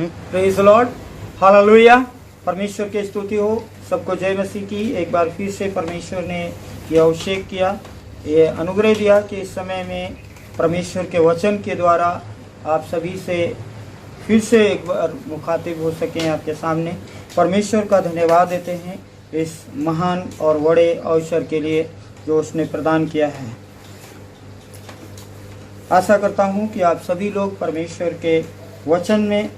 Praise the Lord, hallelujah. परमेश्वर की स्तुति हो। सबको जय मसीह की। एक बार फिर से परमेश्वर ने यह अभिषेक किया, ये अनुग्रह दिया कि इस समय में परमेश्वर के वचन के द्वारा आप सभी से फिर से एक बार मुखातिब हो सकें आपके सामने। परमेश्वर का धन्यवाद देते हैं इस महान और बड़े अवसर के लिए जो उसने प्रदान किया है। आशा करता हूं कि आप सभी लोग परमेश्वर के वचन में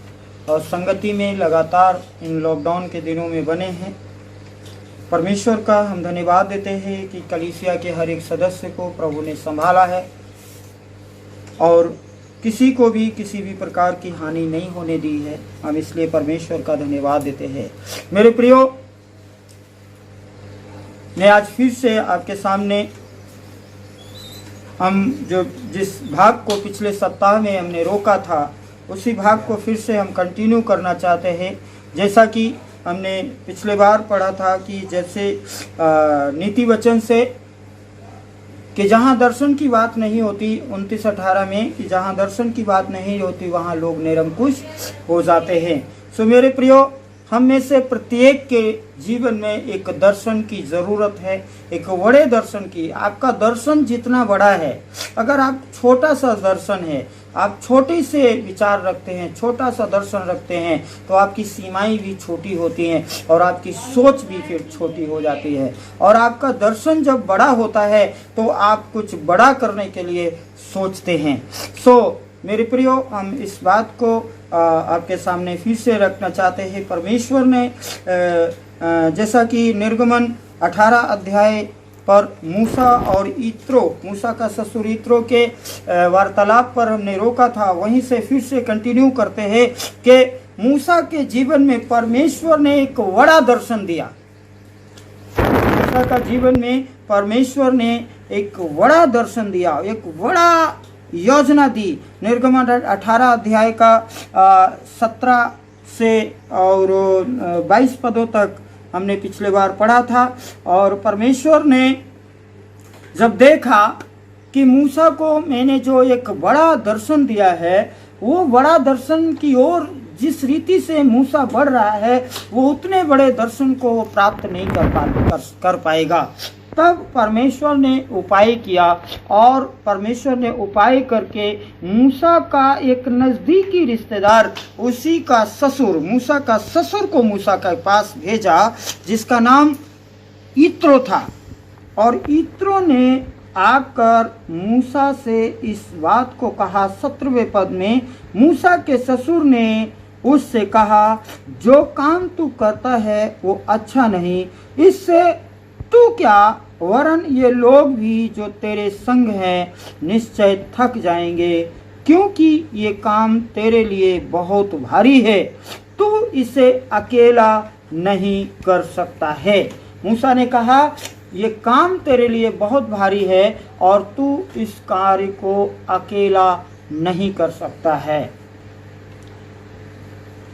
और संगति में लगातार इन लॉकडाउन के दिनों में बने हैं। परमेश्वर का हम धन्यवाद देते हैं कि कलीसिया के हर एक सदस्य को प्रभु ने संभाला है और किसी को भी किसी भी प्रकार की हानि नहीं होने दी है। हम इसलिए परमेश्वर का धन्यवाद देते हैं। मेरे प्रियो, मैं आज फिर से आपके सामने हम जिस भाग को पिछले सप्ताह में हमने रोका था उसी भाग को फिर से हम कंटिन्यू करना चाहते हैं। जैसा कि हमने पिछले बार पढ़ा था कि जैसे नीति वचन से कि जहाँ दर्शन की बात नहीं होती, 29-18 में कि जहाँ दर्शन की बात नहीं होती वहाँ लोग निरंकुश हो जाते हैं। सो मेरे प्रियो, हम में से प्रत्येक के जीवन में एक दर्शन की ज़रूरत है, एक बड़े दर्शन की। आपका दर्शन जितना बड़ा है, अगर आप छोटा सा दर्शन है, आप छोटे से विचार रखते हैं, छोटा सा दर्शन रखते हैं, तो आपकी सीमाएं भी छोटी होती हैं और आपकी सोच भी फिर छोटी हो जाती है। और आपका दर्शन जब बड़ा होता है तो आप कुछ बड़ा करने के लिए सोचते हैं। सो मेरे प्रियो, हम इस बात को आपके सामने फिर से रखना चाहते हैं। परमेश्वर ने जैसा कि निर्गमन 18 अध्याय पर मूसा और यित्रो, मूसा का ससुर यित्रो के वार्तालाप पर हमने रोका था, वहीं से फिर से कंटिन्यू करते हैं कि मूसा के जीवन में परमेश्वर ने एक बड़ा दर्शन दिया। मूसा का जीवन में परमेश्वर ने एक बड़ा दर्शन दिया, एक बड़ा योजना दी। निर्गमन 18 अध्याय का 17 से और 22 पदों तक हमने पिछले बार पढ़ा था। और परमेश्वर ने जब देखा कि मूसा को मैंने जो एक बड़ा दर्शन दिया है, वो बड़ा दर्शन की ओर जिस रीति से मूसा बढ़ रहा है, वो उतने बड़े दर्शन को वो प्राप्त नहीं कर पाएगा। तब परमेश्वर ने उपाय किया और परमेश्वर ने उपाय करके मूसा का एक नज़दीकी रिश्तेदार, उसी का ससुर, मूसा का ससुर को मूसा के पास भेजा, जिसका नाम यित्रो था। और यित्रो ने आकर मूसा से इस बात को कहा। 17वें पद में मूसा के ससुर ने उससे कहा, जो काम तू करता है वो अच्छा नहीं, इससे तू क्या वरन ये लोग भी जो तेरे संग हैं निश्चय थक जाएंगे, क्योंकि ये काम तेरे लिए बहुत भारी है, तू इसे अकेला नहीं कर सकता है। मूसा ने कहा, ये काम तेरे लिए बहुत भारी है और तू इस कार्य को अकेला नहीं कर सकता है।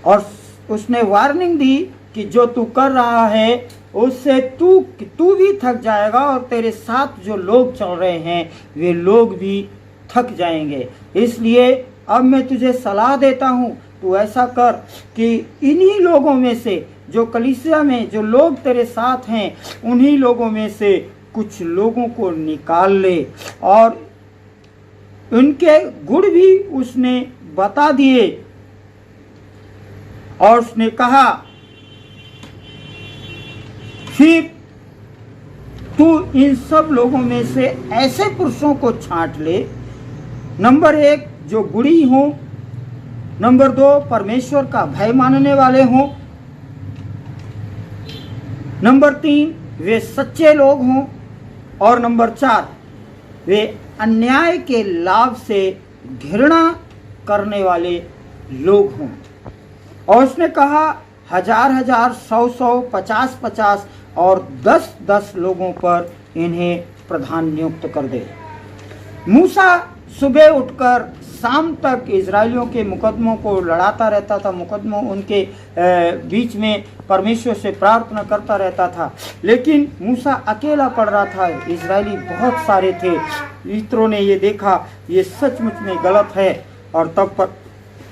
और उसने वार्निंग दी कि जो तू कर रहा है उससे तू भी थक जाएगा और तेरे साथ जो लोग चल रहे हैं वे लोग भी थक जाएंगे। इसलिए अब मैं तुझे सलाह देता हूँ, तू ऐसा कर कि इन्हीं लोगों में से, जो कलीसिया में जो लोग तेरे साथ हैं, उन्हीं लोगों में से कुछ लोगों को निकाल ले। और उनके गुण भी उसने बता दिए और उसने कहा, फिर तू इन सब लोगों में से ऐसे पुरुषों को छांट ले, नंबर 1 जो गुणी हो, नंबर 2 परमेश्वर का भय मानने वाले हों, नंबर 3 वे सच्चे लोग हों, और नंबर 4 वे अन्याय के लाभ से घृणा करने वाले लोग हों। और उसने कहा, 1000-1000, 100-100, 50-50 और 10-10 लोगों पर इन्हें प्रधान नियुक्त कर दे। मूसा सुबह उठकर शाम तक इजरायलियों के मुकदमों को लड़ाता रहता था, मुकदमों उनके बीच में परमेश्वर से प्रार्थना करता रहता था। लेकिन मूसा अकेला पड़ रहा था, इजरायली बहुत सारे थे। यित्रो ने ये देखा, ये सचमुच में गलत है, और तब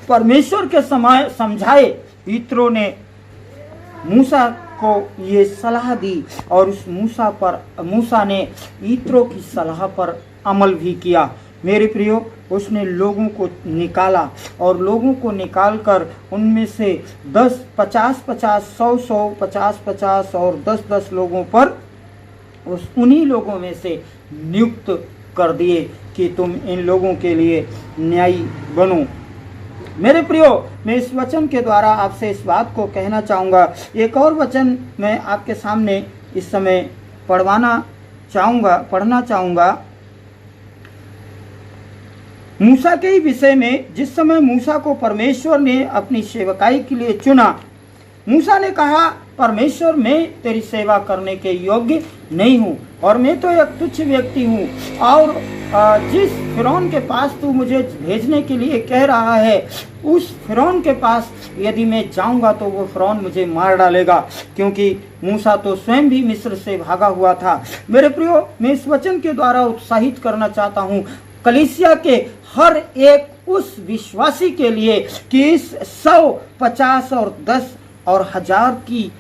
परमेश्वर के समय समझाए यित्रो ने मूसा को ये सलाह दी और उस मूसा ने यित्रो की सलाह पर अमल भी किया। मेरे प्रियो, उसने लोगों को निकाला और लोगों को निकालकर उनमें से 10 50 50 100 100 50 50 और 10 10 लोगों पर उन्हीं लोगों में से नियुक्त कर दिए कि तुम इन लोगों के लिए न्यायी बनो। मेरे प्रियो, मैं इस वचन के द्वारा आपसे इस बात को कहना चाहूँगा। एक और वचन मैं आपके सामने इस समय पढ़ना चाहूँगा मूसा के ही विषय में। जिस समय मूसा को परमेश्वर ने अपनी सेवकाई के लिए चुना, मूसा ने कहा, परमेश्वर, मैं तेरी सेवा करने के योग्य नहीं हूँ और मैं तो एक तुच्छ व्यक्ति हूँ, और जिस फिरौन के पास तू मुझे भेजने के लिए कह रहा है, उस फिरौन के पास यदि मैं जाऊँगा तो वो फिरौन मुझे मार डालेगा, क्योंकि मूसा तो स्वयं भी मिस्र से भागा हुआ था। मेरे प्रियो, मैं इस वचन के द्वारा उत्साहित करना चाहता हूँ कलीसिया के हर एक उस विश्वासी के लिए कि इस 100, 50 और 10 और 1000 की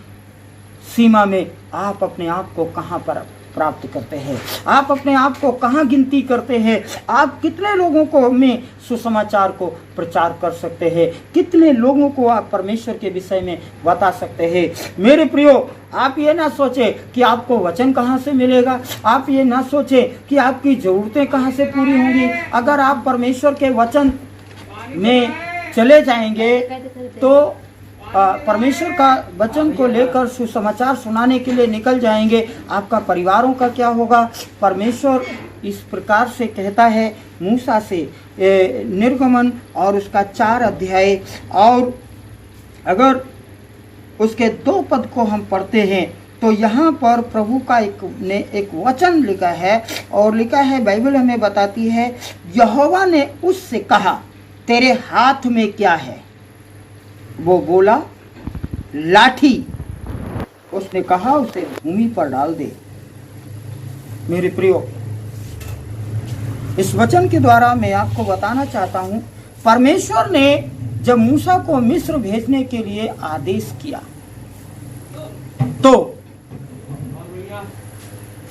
सीमा में आप अपने आप को कहाँ पर प्राप्त करते हैं, आप अपने आप को कहाँ गिनती करते हैं, आप कितने लोगों को में सुसमाचार को प्रचार कर सकते हैं, कितने लोगों को आप परमेश्वर के विषय में बता सकते हैं। मेरे प्रियो, आप ये ना सोचे कि आपको वचन कहाँ से मिलेगा, आप ये ना सोचे कि आपकी ज़रूरतें कहाँ से पूरी होंगी। अगर आप परमेश्वर के वचन में चले जाएंगे तो परमेश्वर का वचन को लेकर सुसमाचार सुनाने के लिए निकल जाएंगे, आपका परिवारों का क्या होगा। परमेश्वर इस प्रकार से कहता है मूसा से, निर्गमन और उसका 4 अध्याय, और अगर उसके 2 पद को हम पढ़ते हैं तो यहाँ पर प्रभु का एक वचन लिखा है, और लिखा है, बाइबल हमें बताती है, यहोवा ने उससे कहा, तेरे हाथ में क्या है? वो बोला, लाठी। उसने कहा, उसे भूमि पर डाल दे। मेरे प्रियो, इस वचन के द्वारा मैं आपको बताना चाहता हूं, परमेश्वर ने जब मूसा को मिस्र भेजने के लिए आदेश किया तो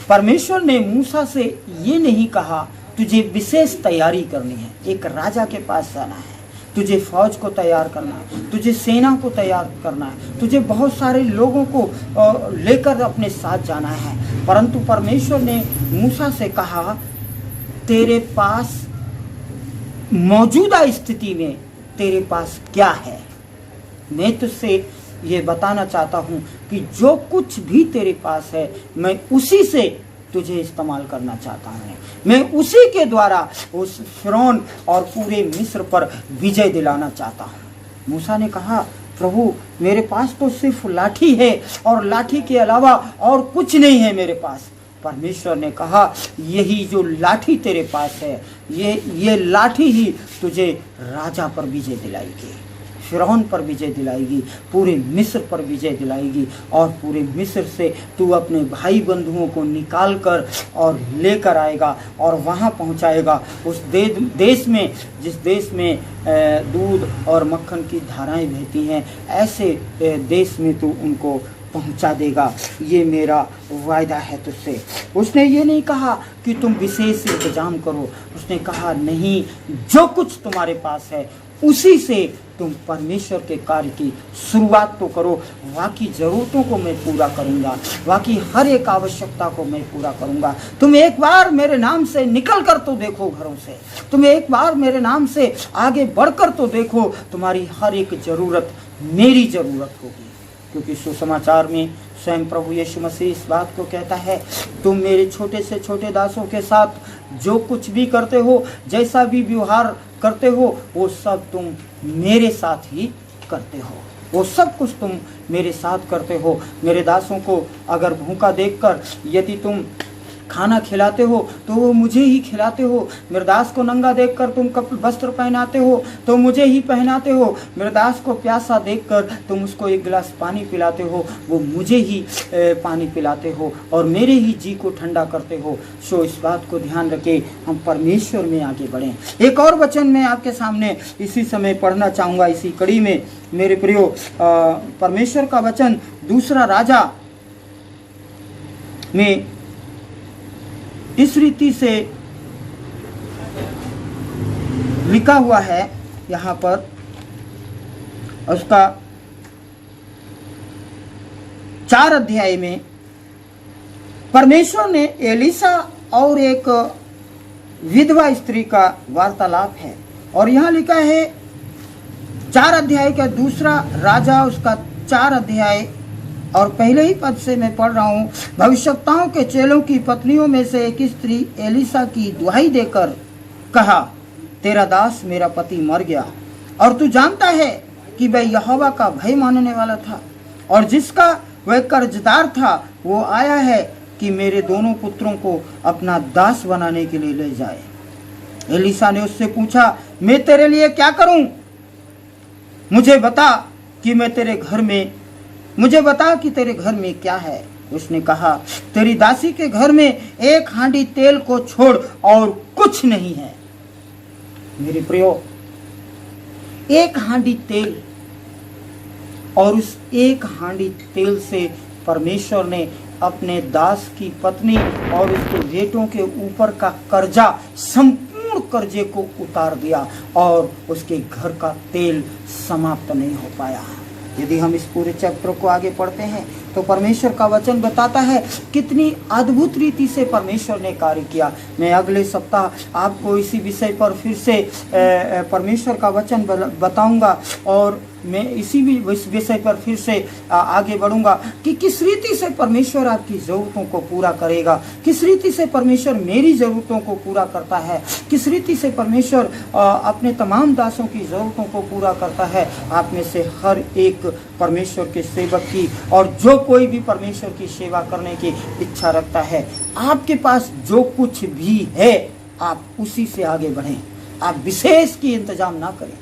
परमेश्वर ने मूसा से ये नहीं कहा तुझे विशेष तैयारी करनी है, एक राजा के पास जाना है, तुझे फौज को तैयार करना है, तुझे सेना को तैयार करना है, तुझे बहुत सारे लोगों को लेकर अपने साथ जाना है। परंतु परमेश्वर ने मूसा से कहा, तेरे पास मौजूदा स्थिति में तेरे पास क्या है? मैं तुझसे ये बताना चाहता हूँ कि जो कुछ भी तेरे पास है, मैं उसी से तुझे इस्तेमाल करना चाहता हूँ। मैं उसी के द्वारा उस फिरौन और पूरे मिस्र पर विजय दिलाना चाहता हूँ। मूसा ने कहा, प्रभु, मेरे पास तो सिर्फ लाठी है और लाठी के अलावा और कुछ नहीं है मेरे पास। परमेश्वर ने कहा, यही जो लाठी तेरे पास है, ये लाठी ही तुझे राजा पर विजय दिलाएगी, फिरौन पर विजय दिलाएगी, पूरे मिस्र पर विजय दिलाएगी, और पूरे मिस्र से तू अपने भाई बंधुओं को निकाल कर और लेकर आएगा और वहाँ पहुँचाएगा उस देश में, जिस देश में दूध और मक्खन की धाराएं बहती हैं, ऐसे देश में तू उनको पहुंचा देगा। ये मेरा वायदा है तुझसे। उसने ये नहीं कहा कि तुम विशेष इंतजाम करो, उसने कहा नहीं, जो कुछ तुम्हारे पास है उसी से तुम परमेश्वर के कार्य की शुरुआत तो करो। बाकी ज़रूरतों को मैं पूरा करूंगा, बाकी हर एक आवश्यकता को मैं पूरा करूंगा। तुम एक बार मेरे नाम से निकल कर तो देखो घरों से, तुम एक बार मेरे नाम से आगे बढ़कर तो देखो, तुम्हारी हर एक ज़रूरत मेरी ज़रूरत होगी। क्योंकि सुसमाचार में स्वयं प्रभु यीशु मसीह इस बात को कहता है, तुम मेरे छोटे से छोटे दासों के साथ जो कुछ भी करते हो, जैसा भी व्यवहार करते हो, वो सब तुम मेरे साथ ही करते हो, वो सब कुछ तुम मेरे साथ करते हो। मेरे दासों को अगर भूखा देखकर यदि तुम खाना खिलाते हो तो वो मुझे ही खिलाते हो। मेरे दास को नंगा देखकर तुम वस्त्र पहनाते हो तो मुझे ही पहनाते हो। मेरे दास को प्यासा देखकर तुम उसको एक गिलास पानी पिलाते हो, वो मुझे ही पानी पिलाते हो और मेरे ही जी को ठंडा करते हो। सो इस बात को ध्यान रखें, हम परमेश्वर में आगे बढ़ें। एक और वचन मैं आपके सामने इसी समय पढ़ना चाहूँगा इसी कड़ी में मेरे प्रियो। परमेश्वर का वचन दूसरा राजा में इस रीति से लिखा हुआ है यहाँ पर, उसका 4 अध्याय में परमेश्वर ने एलिसा और एक विधवा स्त्री का वार्तालाप है। और यहाँ लिखा है 4 अध्याय का दूसरा राजा उसका 4 अध्याय और पहले ही पद से मैं पढ़ रहा हूँ। भविष्यवक्ताओं के चेलों की पत्नियों में से एक स्त्री एलिसा की दुहाई देकर कहा, तेरा दास मेरा पति मर गया और तू जानता है कि वह यहोवा का भय मानने वाला था और जिसका वह कर्जदार था वो आया है कि मेरे दोनों पुत्रों को अपना दास बनाने के लिए ले जाए। एलिसा ने उससे पूछा, मैं तेरे लिए क्या करूं? मुझे बता कि तेरे घर में क्या है। उसने कहा, तेरी दासी के घर में 1 हांडी तेल को छोड़ और कुछ नहीं है। मेरे प्रियो, 1 हांडी तेल, और उस 1 हांडी तेल से परमेश्वर ने अपने दास की पत्नी और उसके बेटों के ऊपर का कर्जा, संपूर्ण कर्जे को उतार दिया और उसके घर का तेल समाप्त नहीं हो पाया। यदि हम इस पूरे चैप्टर को आगे पढ़ते हैं तो परमेश्वर का वचन बताता है कितनी अद्भुत रीति से परमेश्वर ने कार्य किया। मैं अगले सप्ताह आपको इसी विषय पर फिर से परमेश्वर का वचन बताऊंगा और मैं इसी विषय पर फिर से आगे बढ़ूंगा कि किस रीति से परमेश्वर आपकी ज़रूरतों को पूरा करेगा, किस रीति से परमेश्वर मेरी ज़रूरतों को पूरा करता है, किस रीति से परमेश्वर अपने तमाम दासों की ज़रूरतों को पूरा करता है। आप में से हर एक परमेश्वर के सेवक की और जो कोई भी परमेश्वर की सेवा करने की इच्छा रखता है, आपके पास जो कुछ भी है आप उसी से आगे बढ़ें। आप विशेष की इंतजाम ना करें।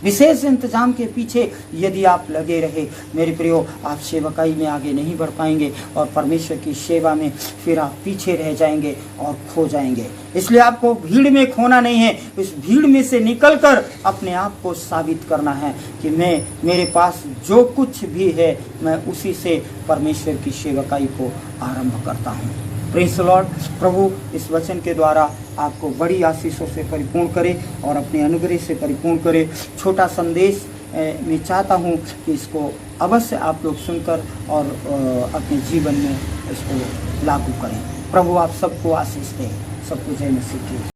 विशेष इंतजाम के पीछे यदि आप लगे रहे मेरे प्रियो, आप सेवकाई में आगे नहीं बढ़ पाएंगे और परमेश्वर की सेवा में फिर आप पीछे रह जाएंगे और खो जाएंगे। इसलिए आपको भीड़ में खोना नहीं है, इस भीड़ में से निकलकर अपने आप को साबित करना है कि मेरे पास जो कुछ भी है मैं उसी से परमेश्वर की सेवकाई को आरंभ करता हूँ। Praise the Lord. प्रभु इस वचन के द्वारा आपको बड़ी आशीषों से परिपूर्ण करे और अपने अनुग्रह से परिपूर्ण करे। छोटा संदेश मैं चाहता हूँ कि इसको अवश्य आप लोग सुनकर और अपने जीवन में इसको लागू करें। प्रभु आप सबको आशीष दें। सबको जय मसीह की।